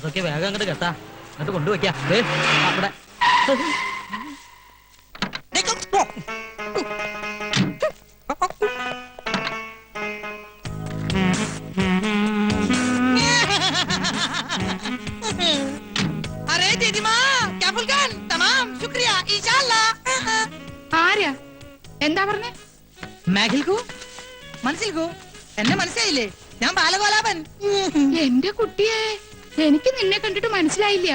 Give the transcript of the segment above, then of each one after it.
അതൊക്കെ വേഗം അങ്ങോട്ട് കേട്ടാ എന്നിട്ട് കൊണ്ടുവയ്ക്കാം അവിടെ अरे दीदी माँ क्या फुलकान तमाम शुक्रिया इंशाल्लाह ആരാ എന്താ പറഞ്ഞേ മേഘിൽക്കു മനസ്സിൽക്കു എന്നെ മനസ്സിലായില്ലേ ഞാൻ ബാലഗോലാപൻ എന്റെ കുട്ടിയെ എനിക്ക് നിന്നെ കണ്ടിട്ട് മനസ്സിലായില്ല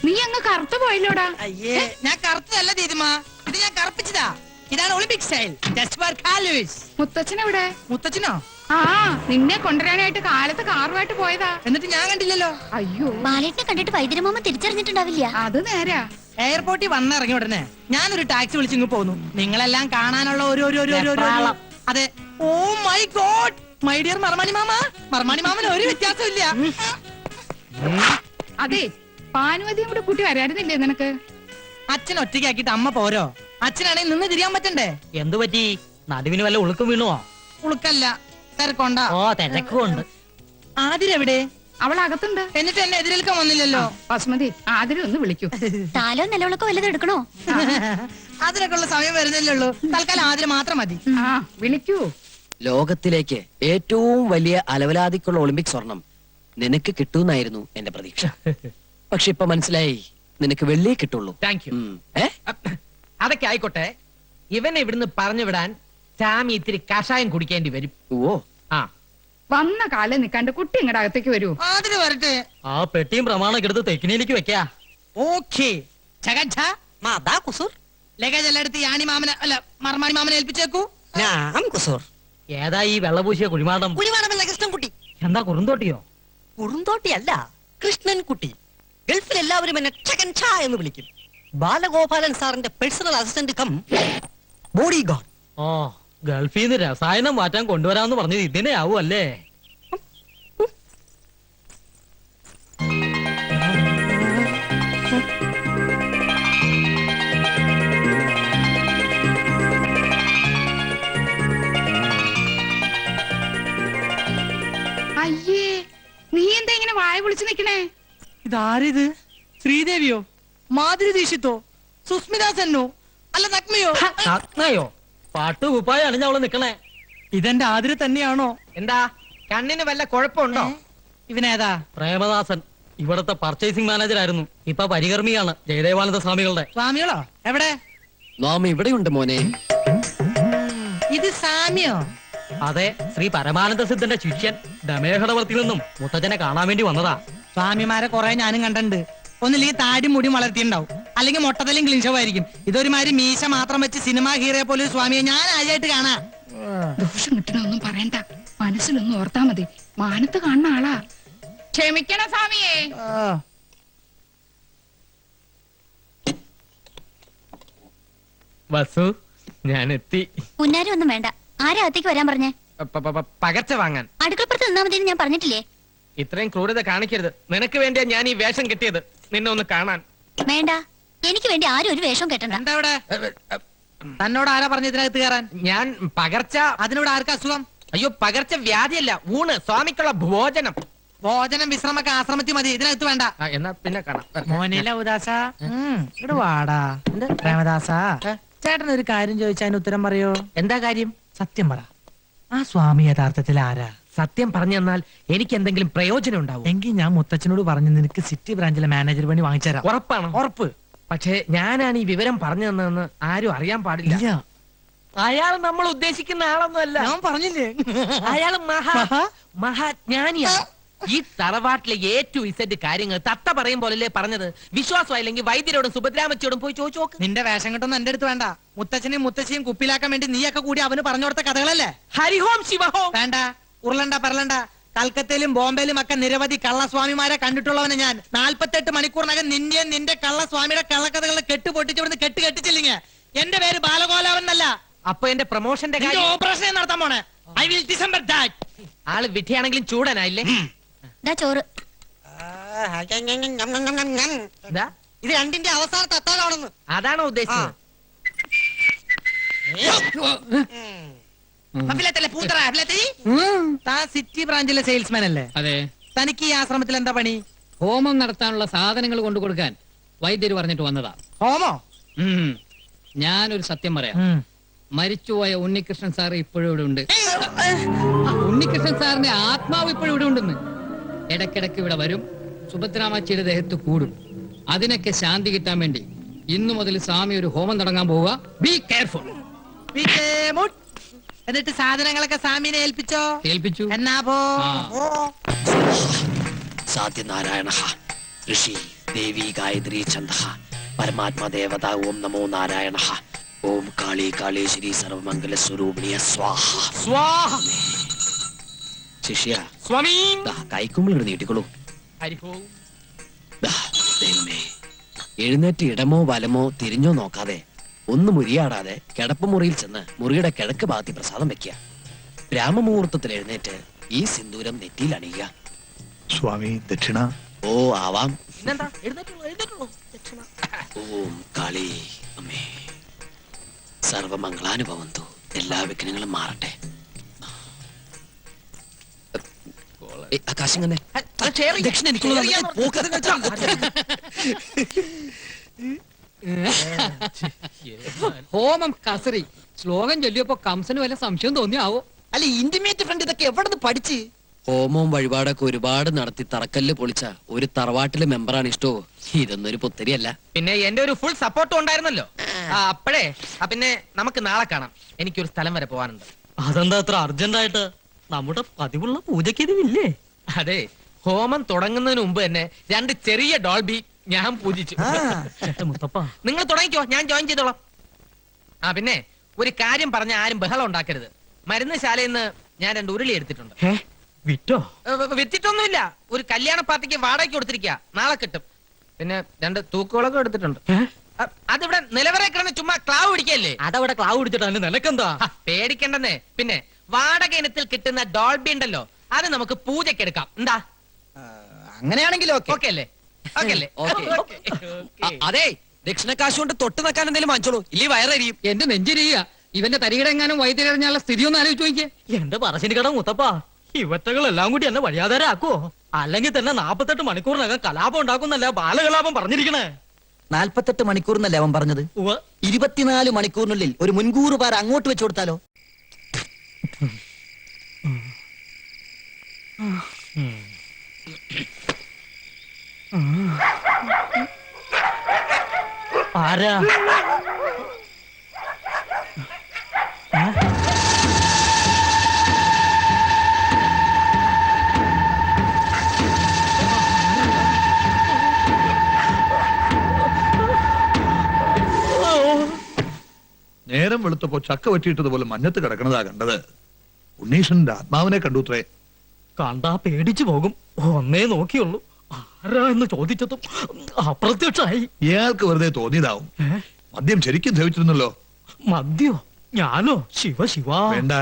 നീ അങ്ങ് കറുത്തു പോയല്ലോടാ അയ്യേ ഞാൻ കറുത്തതല്ല ദീദിമാ ഇത് ഞാൻ കറുപ്പിച്ചതാ ഇതാണ് ഒളിമ്പിക് സ്റ്റൈൽ ജസ്റ്റ് ഫോർ കാലൂസ് മുത്തച്ഛൻ എവിടെ മുത്തച്ഛനോ ആ നിന്നെ കൊണ്ടുവരാനായിട്ട് കാലത്ത് കാറുമായിട്ട് പോയതാ എന്നിട്ട് ഞാൻ കണ്ടില്ലല്ലോ അയ്യോ ബാലേട്ടിനെ കണ്ടിട്ട് വൈദ്യരമാമ തിരിച്ചറിഞ്ഞിട്ടുണ്ടാവില്ല. അത് നേരാ എയർപോർട്ടിൽ വന്നിറങ്ങിയ ഉടനെ ഞാനൊരു ടാക്സി വിളിച്ചിങ്ങ് പോന്നു നിങ്ങളെല്ലാം കാണാനുള്ള അതെ oh my God my dear മർമാണി മാമന് ഒരു വ്യത്യാസമില്ല അതെ പാനുവതിയും കൂടെ കൂട്ടി വരായിരുന്നില്ലേ നിനക്ക് അച്ഛൻ ഒറ്റയ്ക്കാക്കിട്ട് അമ്മ പോരോ അച്ഛനാണെങ്കിൽ നിന്ന് തിരിയാൻ പറ്റണ്ടേ എന്തു പറ്റി നടുവിന് വല്ല ഉളുക്കും വീണുവോ ഉളുക്കല്ല തിരക്കൊണ്ട ഓ തിരക്കുണ്ട് ആതിരെവിടെ അവൾ അകത്തുണ്ട് എന്നിട്ട് എന്നെ എതിരേൽക്കാൻ വന്നില്ലല്ലോ ബസ്മതി ആതിരെ ഒന്ന് വിളിക്കൂ താലോ നിലവിളക്കോ വല്ലതും എടുക്കണോ അതിനൊക്കെ ഉള്ള സമയം വരുന്നില്ലേ ഉള്ളൂ തൽക്കാലം ആതിര മാത്രം മതി ആ വിളിക്കൂ ലോകത്തിലേക്ക് ഏറ്റവും വലിയ അലവലാതിക്കുള്ള ഒളിമ്പിക് സ്വർണം നിനക്ക് കിട്ടൂന്നായിരുന്നു എന്റെ പ്രതീക്ഷ. പക്ഷെ ഇപ്പൊ മനസ്സിലായി നിനക്ക് വെള്ളിയേ കിട്ടുള്ളൂ. Thank you. അതൊക്കെ ആയിക്കോട്ടെ, ഇവനെ ഇവിടുന്ന് പറഞ്ഞു വിടാൻ സാമി ഇത്തിരി കഷായം കുടിക്കേണ്ടി വരും. ഓ ആ വന്ന കാലം നിക്കാണ്ട് കുട്ടി ഇങ്ങടെ അകത്തേക്ക് വരൂ. ആതിര വരട്ടെ. ആ പെട്ടിയും പ്രമാണൊക്കെ എടുത്ത് തെക്കിനിയിലേക്ക് വെക്കാ. ഓക്കേ ലഗേജ് എല്ലാം എടുത്ത് യാണി മാമനെ അല്ല മർമാണി മാമനെ ഏൽപ്പിച്ചേക്കൂ. ഏതാ ഈ വെള്ളപൂശിയ കുഴിമാടം? കൃഷ്ണൻകുട്ടി. എന്താ കുറുന്തോട്ടിയോ? കുറുന്തോട്ടിയല്ല, കൃഷ്ണൻകുട്ടി. ഗൾഫിൽ എല്ലാവരും എന്നെ ചകൻ ഛാ എന്ന് വിളിക്കും. ബാലഗോപാലൻ സാറിന്റെ personal assistant cum body guard. ഓ ഗൾഫിൽ നിന്ന് രസായനം മാറ്റാൻ കൊണ്ടുവരാന്ന് പറഞ്ഞത് ഇതിനെ ആവും അല്ലേ? അയ്യേ നീ എന്താ ഇങ്ങനെ വായ പൊളിച്ചു നിക്കണേ? ഇതാരിത്? ശ്രീദേവിയോ, മാധുരി ദീക്ഷിത്തോ, സുസ്മിത സെന്നോ, അല്ല നഗ്മയോ? നഗ്നയോ? പാട്ടു കുപ്പായ അണിഞ്ഞ അവള് നിക്കണേ. ഇതെന്റെ ആതിര തന്നെയാണോ? എന്താ കണ്ണിന് വല്ല കുഴപ്പമുണ്ടോ? ഇവനേതാ? പ്രേമദാസൻ, ഇവിടത്തെ പർച്ചേസിംഗ് മാനേജർ ആയിരുന്നു. ഇപ്പൊ പരികർമ്മിയാണ് ജയദേവാനന്ദ സ്വാമികളുടെ. സ്വാമികളോ? എവിടെ? നാം ഇവിടെയുണ്ട് മോനെ. ഇത് സാമിയോ? അതെ, ശ്രീ പരമാനന്ദ സിദ്ധന്റെ ശിഷ്യൻ ദമേഹടവർത്തിൽ നിന്നും മുത്തച്ഛനെ കാണാൻ വേണ്ടി വന്നതാ. സ്വാമിമാരെ കുറെ ഞാനും കണ്ടിട്ടുണ്ട്. ഒന്നില്ലെങ്കിൽ താടി മുടി വളർത്തിണ്ടാവും, അല്ലെങ്കിൽ മൊട്ടത്തലും ക്ലിൻഷവായിരിക്കും. ഇതൊരുമാതിരി മീശ മാത്രം വെച്ച് സിനിമ ഹീറോയെ പോലെ സ്വാമിയെ ഞാൻ ആദ്യമായിട്ട് കാണാ. ദോഷം കിട്ടണൊന്നും പറയണ്ട, മനസ്സിലൊന്നും ഓർത്താ മതി. മാനത്ത് കാണുന്ന ആളാ. ക്ഷമിക്കണം സ്വാമിയേ. വസു, ഞാൻ എത്തി. മുന്നാരും ഒന്നും വേണ്ട. ആരാ അകത്തേക്ക് വരാൻ പറഞ്ഞേ? പകർച്ച വാങ്ങാൻ. അടുക്കളപ്പുറത്ത് നിന്നാ മതി ഞാൻ പറഞ്ഞിട്ടില്ലേ? ഇത്രയും ക്രൂരത കാണിക്കരുത്. നിനക്ക് വേണ്ടിയാ ഞാൻ ഈ വേഷം കെട്ടിയത്, നിന്നെ ഒന്ന് കാണാൻ. വേണ്ട, എനിക്ക് വേണ്ടി ആരും ഒരു വേഷം കെട്ടണ്ട. എന്താ ഇവിടെ? തന്നോട് ആരാ പറഞ്ഞ ഇതിനകത്ത് കയറാൻ? ഞാൻ പകർച്ച. അതിനോട് ആർക്കാ അസുഖം? അയ്യോ, പകർച്ച വ്യാധിയല്ല, ഊണ്, സ്വാമിക്കുള്ള ഭോജനം. ഭോജനം വിശ്രമൊക്കെ ആശ്രമത്തിൽ മതി, ഇതിനകത്ത് വേണ്ട. എന്നാ പിന്നെ കാണാം. മോനില ഉദാസ ഇവിടെ വാടാ. പ്രേമദാസ, ചേട്ടൻ ഒരു കാര്യം ചോദിച്ചാൽ ഉത്തരം പറയോ? എന്താ കാര്യം? സത്യം പറ, ആ സ്വാമി യഥാർത്ഥത്തിൽ ആരാ? സത്യം പറഞ്ഞു തന്നാൽ എനിക്ക് എന്തെങ്കിലും പ്രയോജനം ഉണ്ടാവും. എങ്കിൽ ഞാൻ മുത്തച്ഛനോട് പറഞ്ഞു നിനക്ക് സിറ്റി ബ്രാഞ്ചിലെ മാനേജർ പണി വാങ്ങിച്ചുതരാം. ഉറപ്പാണ്? ഉറപ്പ്. പക്ഷേ ഞാനാണ് ഈ വിവരം പറഞ്ഞു തന്നതെന്ന് ആരും അറിയാൻ പാടില്ല. ഇല്ല. അയാൾ നമ്മൾ ഉദ്ദേശിക്കുന്ന ആളൊന്നുമല്ല. ഞാൻ പറഞ്ഞില്ലേ, അയാൾ മഹാജ്ഞാനിയാണ്. ഈ തറവാട്ടിലെ ഏറ്റവും ഇസഡ് കാര്യങ്ങൾ തത്ത പറയും പോലല്ലേ പറഞ്ഞത്. വിശ്വാസമായില്ലെങ്കിൽ വൈദ്യരോടും സുഭദ്രാമച്ചിയോടും പോയി ചോദിച്ചു നോക്ക്. നിന്റെ വേഷം കെട്ടൊന്നും എന്റെ അടുത്ത് വേണ്ട. മുത്തച്ഛനെയും മുത്തശ്ശിയും കുപ്പിലാക്കാൻ വേണ്ടി നീയൊക്കെ കൂടി അവന് പറഞ്ഞു കൊടുത്ത കഥകളല്ലേ? ഹരിഹോം ശിവഹോം. വേണ്ട, ഉരുളണ്ട പറലണ്ട. കൽക്കത്തയിലും ബോംബെയിലും ഒക്കെ നിരവധി കള്ളസ്വാമിമാരെ കണ്ടിട്ടുള്ളവന് ഞാൻ. 48 മണിക്കൂറിനകം നിന്റെയും നിന്റെ കള്ളസ്വാമിയുടെ കള്ളക്കഥകളെ കെട്ടുപൊട്ടിച്ചിവിടുന്ന് കെട്ടിച്ചില്ലെങ്കിൽ എന്റെ പേര് ബാലഗോലാവൻ എന്നല്ല. അപ്പൊ എന്റെ പ്രൊമോഷന്റെ കാര്യം ഓപ്പറേഷൻ നടത്താൻ പോണേ. I will December that. ആള് വിധിയാണെങ്കിലും ചൂടനായില്ലേ? ചോറ്. എന്താ ഇത് രണ്ടിന്റെ അവസാനത്തെ അത്താഴമാണെന്ന്. അതാണോ ഉദ്ദേശിച്ചത്? താൻ സിറ്റി ബ്രാഞ്ചിലെ സെയിൽസ്മാൻ അല്ലേ? അതെ. തനിക്ക് ഈ ആശ്രമത്തിൽ എന്താ പണി? ഹോമം നടത്താനുള്ള സാധനങ്ങൾ കൊണ്ടു കൊടുക്കാൻ വൈദ്യര് പറഞ്ഞിട്ട് വന്നതാ. ഹോമോ? ഉം. ഞാനൊരു സത്യം പറയാം. മരിച്ചുപോയ ഉണ്ണികൃഷ്ണൻ സാർ ഇപ്പോഴും ഇവിടെ ഉണ്ട്. ഉണ്ണികൃഷ്ണൻ സാറിന്റെ ആത്മാവ് ഇപ്പോഴും ഇവിടെ ഉണ്ടെന്ന്. ഇടയ്ക്കിടയ്ക്ക് ഇവിടെ വരും, സുഭദ്രാമച്ചിയുടെ ദേഹത്ത് കൂടും. അതിനൊക്കെ ശാന്തി കിട്ടാൻ വേണ്ടി ഇന്നു മുതൽ സ്വാമി ഒരു ഹോമം തുടങ്ങാൻ പോവുക. Be careful. എന്നിട്ട് സാധനങ്ങളൊക്കെ സ്വാമിനെ ഏൽപ്പിച്ചോ? ഏൽപ്പിച്ചു. എന്നാ പോ. സാധ്യനാരായണ ഋഷി ദേവി ഗായത്രി ഛന്ദ പരമാത്മാ ദേവത ഓം നമോ നാരായണ ഓം കാളി കാളേശ്വരി സർവമംഗല സ്വരൂപിണിയ സ്വാഹ. സ്വാഹ. ശിഷ്യ സ്വാമി. കൈക്കുമ്പിൾ നീട്ടിക്കൊള്ളൂ. ഹരിഹോ. ദൈവമേ, എഴുന്നേറ്റ് ഇടമോ വലമോ തിരിഞ്ഞോ നോക്കാതെ ഒന്ന് മുരിയാടാതെ കിടപ്പുമുറിയിൽ ചെന്ന് മുറിയുടെ കിഴക്ക് ഭാഗത്തി പ്രസാദം വെക്കുക. ബ്രാഹ്മമുഹൂർത്തത്തിൽ എഴുന്നേറ്റ് ഈ സിന്ദൂരം നെറ്റിയിൽ അണിയുക. സ്വാമി ദക്ഷിണ. ഓ ആവാം. പിന്നെന്താ? എഴുന്നേറ്റുള്ളൂ, എഴുന്നേറ്റുള്ളൂ. ദക്ഷിണ. ഓം കാളി അമ്മേ സർവമംഗളാനുഭവന്തു. എല്ലാ വിഘ്നങ്ങളും മാറട്ടെ. ആകാശം തന്നെ അത് ഷെയർ ചെയ്യാം. ദക്ഷിണ എനിക്കുള്ള ഷെയർ ചെയ്യാൻ ഹോമം കസറി ശ്ലോകം ചൊല്ലിയപ്പോ കംസന് വല്ല സംശയം തോന്നിയാവോ? അല്ല ഇന്റിമേറ്റ് ഫ്രണ്ട് ഇതൊക്കെ എവിടെ നിന്ന് പഠിച്ച്? ഹോമവും വഴിപാടൊക്കെ ഒരുപാട് നടത്തി തറക്കല്ല് പൊളിച്ച ഒരു തറവാട്ടിലെ മെമ്പറാണ് ഇഷ്ടോ. ഇതൊന്നും ഒരു പുത്തരിയല്ല. പിന്നെ എന്റെ ഒരു ഫുൾ സപ്പോർട്ടും ഉണ്ടായിരുന്നല്ലോ. അപ്പോഴേ പിന്നെ നമുക്ക് നാളെ കാണാം. എനിക്കൊരു സ്ഥലം വരെ പോവാനുണ്ട്. അതെന്താ അത്ര അർജന്റായിട്ട്? നമ്മുടെ പതിവുള്ള പൂജയ്ക്ക് ഇതില്ലേ? അതെ, ഹോമം തുടങ്ങുന്നതിന് മുമ്പ് തന്നെ 2 ചെറിയ ഡോൾബി ഞാൻ പൂജിച്ചു. എന്റെ മുത്തപ്പ, നിങ്ങൾ തുടങ്ങിക്കോ, ഞാൻ ജോയിൻ ചെയ്തോളാം. പിന്നെ ഒരു കാര്യം പറഞ്ഞ ആരും ബഹളം ഉണ്ടാക്കരുത്. മരുന്ന് ശാലയിൽ നിന്ന് ഞാൻ 2 ഉരുളി എടുത്തിട്ടുണ്ട്. വിറ്റോ? വിറ്റിട്ടൊന്നുമില്ല. ഒരു കല്യാണ പാർട്ടിക്ക് വാടകയ്ക്ക് കൊടുത്തിരിക്കുക. നാളെ കിട്ടും. പിന്നെ 2 തൂക്കുകളൊക്കെ എടുത്തിട്ടുണ്ട്. അതിവിടെ നിലവറെ കിടന്ന് ചുമ്മാ ക്ലാവ് പിടിക്കല്ലേ? അതവിടെ ക്ലാവ് പിടിച്ചിട്ട് നിനക്കെന്താ? പേടിക്കണ്ടെന്നേ. പിന്നെ വാടക ഇനത്തിൽ കിട്ടുന്ന ഡോൾബി ഉണ്ടല്ലോ, അത് നമുക്ക് പൂജയ്ക്ക് എടുക്കാം. എന്താ? അങ്ങനെയാണെങ്കിലും ഓക്കെ അല്ലേ? ഓക്കെ അല്ലേ? അതെ, ദക്ഷിണക്കാശ് കൊണ്ട് തൊട്ട് നിൽക്കാൻ എന്തെങ്കിലും വാങ്ങിച്ചോളൂ, ഇല്ലേ വയറരിയും. എന്റെ നെഞ്ചിരിയ ഇവന്റെ തരികിടെങ്ങാനും വൈദ്യരറിഞ്ഞാലുള്ള സ്ഥിതി ഒന്ന് ആലോചിച്ച് നോക്കിയേ. എന്റെ പറശ്ശിനി കട മുത്തപ്പ, ഇവറ്റകളെല്ലാം കൂടി എന്നെ വഴിയാധാരാക്കുവോ? അല്ലെങ്കിൽ തന്നെ 48 മണിക്കൂറിനകം കലാപം ഉണ്ടാക്കുന്നല്ല ബാലകലാപം പറഞ്ഞിരിക്കണേ. 48 മണിക്കൂറിനല്ലേ അവൻ പറഞ്ഞത്? 24 മണിക്കൂറിനുള്ളിൽ ഒരു മുൻകൂർ പാര അങ്ങോട്ട് വെച്ചു കൊടുത്താലോ? ആരാ? നേരം വെളുത്തപ്പോ ചക്ക വെട്ടിയിട്ടതുപോലെ മഞ്ഞത്ത് കിടക്കണതാ കണ്ടത്. ഉണ്ണീഷന്റെ ആത്മാവിനെ കണ്ടുത്രേ. കണ്ടാ പേടിച്ചു പോകും. ഒന്നേ നോക്കിയുള്ളൂ. ആരാ എന്ന് ചോദിച്ചതും അപ്രത്യക്ഷമായി. ഇയാൾക്ക് വെറുതെ തോന്നിയതാവും. മദ്യം ശരിക്കും ധരിച്ചിരുന്നല്ലോ. മദ്യോ? ഞാനോ? ശിവ ശിവ. വേണ്ട,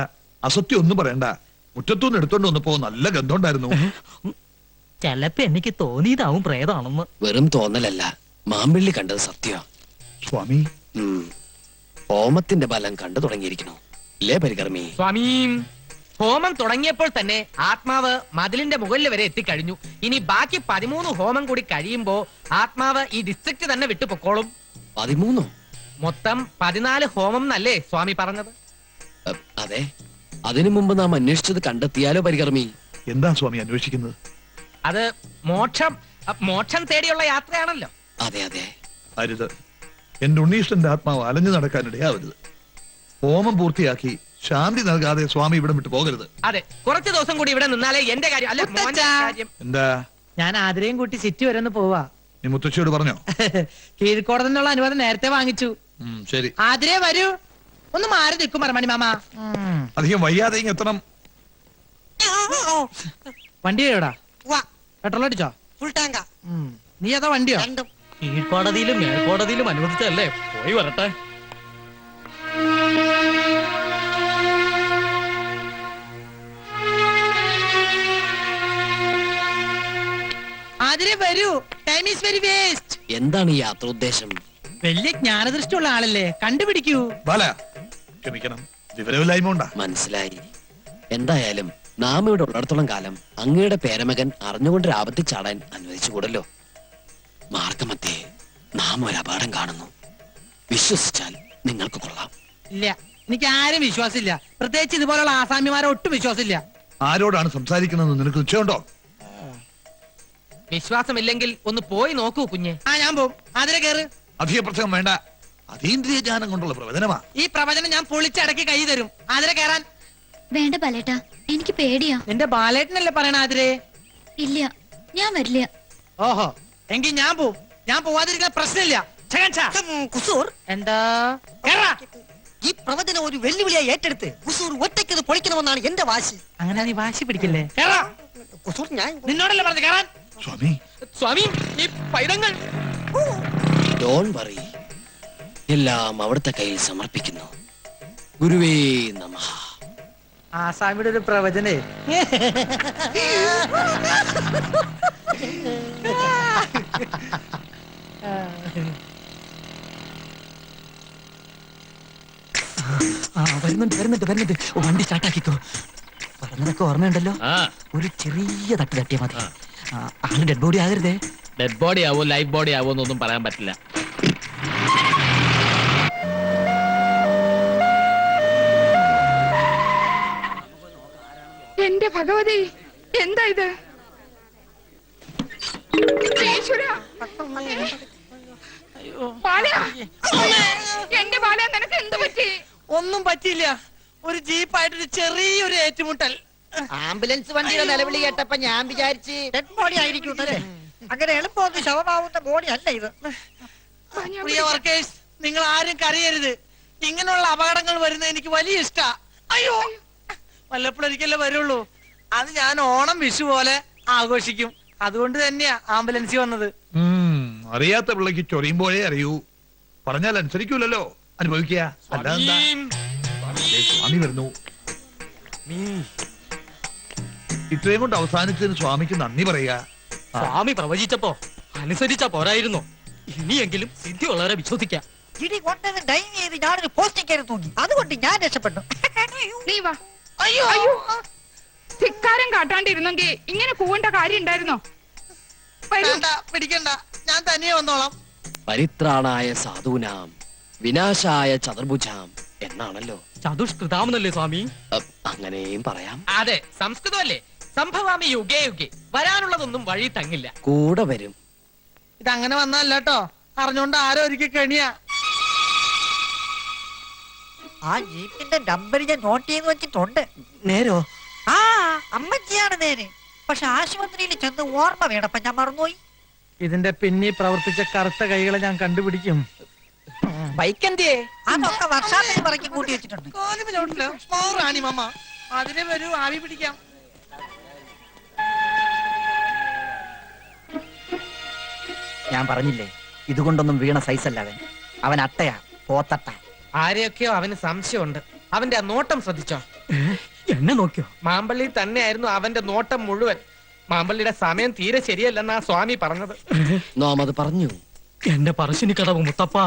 അസത്യം ഒന്നും പറയണ്ട. മുറ്റത്തുനിന്ന് എടുത്തോണ്ട് വന്നപ്പോ നല്ല ഗന്ധമുണ്ടായിരുന്നു. ചെലപ്പോ എനിക്ക് തോന്നിയതാവും പ്രേതാണെന്ന്. വെറും തോന്നലല്ല, മാമ്പിള്ളി കണ്ടത് സത്യ. സ്വാമി, ഹോമത്തിന്റെ ബലം കണ്ടു തുടങ്ങിയിരിക്കണു ഇല്ലേ പരികർമ്മി? സ്വാമി, ഹോമം തുടങ്ങിയപ്പോൾ തന്നെ ആത്മാവ് മതിലിന്റെ മുകളിൽ വരെ എത്തിക്കഴിഞ്ഞു. ഇനി ബാക്കി 13 ഹോമം കൂടി കഴിയുമ്പോ ആത്മാവ് ഈ ഡിസ്ട്രിക്ട് തന്നെ വിട്ടു പൊക്കോളും. 13? മൊത്തം 14 ഹോമം എന്നല്ലേ സ്വാമി പറഞ്ഞത്? അതെ, അതിനു മുമ്പ് നാം അന്വേഷിച്ചത് കണ്ടെത്തിയാലോ പരികർമ്മി? എന്താ സ്വാമി അന്വേഷിക്കുന്നത്? അത് മോക്ഷം തേടിയുള്ള യാത്രയാണല്ലോ. അതെ അതെ. അരുത്, എന്റെ ഉണ്ണീഷ്ടന്റെ ആത്മാവ് അലഞ്ഞു നടക്കാനിടയാവരുത്. ഹോമം പൂർത്തിയാക്കി ശാന്തി നൽകാതെ സ്വാമി ഇവിടെ വിട്ടു പോകരുത്. അതെ, കുറച്ച് ദിവസം കൂടി ഇവിടെ നിന്നാലേ എന്റെ കാര്യം അല്ല മോന്റെ കാര്യം. എന്താ? ഞാൻ ആതിരയും കൂട്ടി സിറ്റി വരെ ഒന്ന് പോവാ. നീ മുത്തശ്ശിയോട് പറഞ്ഞോ? കീഴ്ക്കോടതി നിന്നുള്ള അനുവാദം നേരത്തെ വാങ്ങിച്ചു. ശരി. ആതിരേ വരൂ. ഒന്ന് മാറി നിൽക്കും മറമണി മാമ. അധികം വയ്യാതെ ഇങ്ങ് എത്തണം. വണ്ടി എവിടാ? പെട്രോൾ അടിച്ചോ? ഫുൾ ടാങ്കാ. നീ ഏതാ വണ്ടിയോ? കീഴ്ക്കോടതിയിലും മേൽക്കോടതിയിലും അനുവദിച്ചല്ലേ, പോയി വരട്ടെ. ആതിരേ വരൂ. Time is very waste. എന്താണ് ഈ യാത്ര ഉദ്ദേശം? വലിയ ജ്ഞാനദൃഷ്ടിയുള്ള ആളല്ലേ, കണ്ടുപിടിക്കൂ. ബാല, ക്ഷമിക്കണം, വിവരമില്ലായ്മ ഉണ്ടാ. മനസ്സിലായി. എന്തായാലും നാം ഇവിടെ ഉള്ളിടത്തോളം കാലം അങ്ങയുടെ പേരമകൻ അറിഞ്ഞുകൊണ്ട് ആപത്തിൽ ചാടാൻ അനുവദിച്ചുകൂടല്ലോ. മാർഗമധ്യേ നാം ഒരു അപകടം കാണുന്നു. വിശ്വസിച്ചാൽ നിങ്ങൾക്ക് കൊള്ളാം. ഇല്ല, എനിക്ക് ആരും വിശ്വാസമില്ല. പ്രത്യേകിച്ച് ഇതുപോലുള്ള ആസാമിമാരെ ഒട്ടും വിശ്വാസമില്ല. ആരോടാണ് സംസാരിക്കുന്നതെന്ന് നിനക്ക് നിശ്ചയമുണ്ടോ? വിശ്വാസമില്ലെങ്കിൽ ഒന്ന് പോയി നോക്കൂ കുഞ്ഞെ. ഞാൻ പോവും. അതിലെ കയറ്. അധിക പ്രസംഗം വേണ്ട. അതീന്ദ്രിയ ജ്ഞാനം കൊണ്ടുള്ള പ്രവചനമാ. ഈ പ്രവചനം ഞാൻ പൊളിച്ചടക്കി കൈ തരും. അതിലെ കയറാൻ. വേണ്ട ബാലേട്ടാ, എനിക്ക് പേടിയാ. നിന്റെ ബാലേട്ടനല്ലേ പറയണ അതിരെ? ഇല്ല, ഞാൻ വരില്ല. ഓഹോ, എങ്കിൽ ഞാൻ പോവും. ഞാൻ പോവാതിരിക്കാൻ പ്രശ്നമില്ല. കുസൂർ, എന്താ? കേറാ. ഈ പ്രവചനം ഒരു വെല്ലുവിളിയായി ഏറ്റെടുത്ത് കുസൂർ ഒറ്റയ്ക്ക് ഇത് പൊളിക്കണമെന്നാണ് എന്റെ വാശി. അങ്ങനെ നീ വാശി പിടിക്കില്ലേ? കേറാ. കുസൂർ, ഞാൻ നിന്നോടല്ലേ പറഞ്ഞു കേറാൻ? സ്വാമി, സ്വാമി, ഈ പൈതങ്ങൾ ഡോൺ വറി, എല്ലാം അവിടുത്തെ കയ്യിൽ സമർപ്പിക്കുന്നു. ഗുരുവേ നമഃ. ആസാമിയുടെ ഒരു പ്രവചനേ. വരുന്നുണ്ട്. വണ്ടി സ്റ്റാർട്ടാക്കിക്കോ. പറഞ്ഞതൊക്കെ ഓർമ്മയുണ്ടല്ലോ. ഒരു ചെറിയ തട്ട് തട്ടിയാ മതി. ആള് ഡെഡ് ബോഡി ആകരുതേ. ഡെഡ് ബോഡി ആവോ ലൈഫ് ബോഡി ആവോ എന്നൊന്നും പറയാൻ പറ്റില്ല. എന്റെ ഭഗവതി, എന്താ ഇത്? ഈശ്വരാ. ബാല, എന്റെ ബാല, നിനക്ക് എന്ത് പറ്റി? ഒന്നും പറ്റിയില്ല. ഒരു ജീപ്പായിട്ടൊരു ചെറിയൊരു ഏറ്റുമുട്ടൽ. ആംബുലൻസ് വണ്ടിയുടെ നിലവിളി കേട്ടപ്പോ ഞാൻ വിചാരിച്ച് ഡെഡ് ബോഡി ആയിരിക്കും. അങ്ങനെ എളുപ്പമൊന്നും ശവമാവുന്ന ബോഡി അല്ല ഇത്. പ്രിയ വർക്കേഴ്സ്, നിങ്ങൾ ആരും കരയരുത്. ഇങ്ങനെയുള്ള അപകടങ്ങൾ വരുന്നത് എനിക്ക് വലിയ ഇഷ്ടാ. അയ്യോ, വല്ലപ്പോഴൊരിക്കലേ വരുള്ളൂ. അത് ഞാൻ ഓണം വിഷു പോലെ ആഘോഷിക്കും. അതുകൊണ്ട് തന്നെയാ ആംബുലൻസിൽ വന്നത്. അറിയാത്ത പിള്ളക്ക് ചൊറിയുമ്പോഴേ അറിയൂ. പറഞ്ഞാൽ അനുസരിക്കൂലല്ലോ. അനുഭവിക്കുക. അല്ലാതെന്താ? സ്വാമി വരുന്നു. ഇത്രയും കൊണ്ട് അവസാനിച്ചതിന് സ്വാമിക്ക് നന്ദി പറയുക. സ്വാമി പ്രവചിച്ചപ്പോ അനുസരിച്ചാ പോരായിരുന്നു. ഇനിയെങ്കിലും സിദ്ധിയുള്ളവരെ വിശ്വസിക്കാം. ഇടി കൊണ്ടത് ഡൈവ് ചെയ്ത് ഞാനൊരു പോസ്റ്റിംഗ് കയറി തൂങ്ങി. അതുകൊണ്ട് ഞാൻ രക്ഷപ്പെട്ടു. നീ വാ. അയ്യോ, ധിക്കാരം കാട്ടാണ്ടിരുന്നെങ്കിൽ ഇങ്ങനെ കൂവേണ്ട കാര്യം ഉണ്ടായിരുന്നോ? വേണ്ട, പിടിക്കണ്ട. ഞാൻ തനിയെ വന്നോളാം. പരിത്രാണായ സാധൂനാം വിനാശായ ചതുർഭുജാം എന്നാണല്ലോ. ചതുഷ്കൃതാമെന്നല്ലേ സ്വാമി? അങ്ങനെയും പറയാം. അതെ, സംസ്കൃതമല്ലേ. സംഭവാമി യുഗേ യുഗേ. വരാനുള്ളതൊന്നും വഴി തങ്ങില്ല. കൂടെ വരും. ഇതങ്ങനെ വന്നല്ല കേട്ടോ. അറിഞ്ഞോണ്ട് ആരോ ഒരിക്കൽ കെണിയാ. ആ ജീപ്പിന്റെ നമ്പർ ഞാൻ നോട്ട് ചെയ്ത് വെച്ചിട്ടുണ്ട്. നേരോ? ആ, അമ്മച്ചിയാണ് നേരെ. പക്ഷെ ആശുപത്രിയിൽ ചെന്ന് ഓർമ്മ വേണപ്പ ഞാൻ മറന്നുപോയി. ഇതിന്റെ പിന്നിൽ പ്രവർത്തിച്ച കറുത്ത കൈകളെ ഞാൻ കണ്ടുപിടിക്കും. ബൈക്ക് എന്തിയേ? അതൊക്കെ വർഷാപ്പിൽ പറക്കി കൂട്ടി വെച്ചിട്ടുണ്ട്. അതിനെ വരൂ, ആവി പിടിക്കാം. ഞാൻ പറഞ്ഞില്ലേ, ഇതുകൊണ്ടൊന്നും വീണ സൈസല്ല അവൻ. അവൻ അട്ടയാ, പോത്തട്ട. ആരെയൊക്കെയോ അവന് സംശയമുണ്ട്. അവന്റെ ആ നോട്ടം ശ്രദ്ധിച്ചോ? എന്നെ നോക്കിയോ? മാമ്പള്ളി തന്നെയായിരുന്നു അവന്റെ നോട്ടം മുഴുവൻ. മാമ്പള്ളിയുടെ സമയം തീരെ ശരിയല്ലെന്നാ സ്വാമി പറഞ്ഞത്. നാം അത് പറഞ്ഞു. എന്റെ പറശ്ശിനി കടവ് മുത്തപ്പ,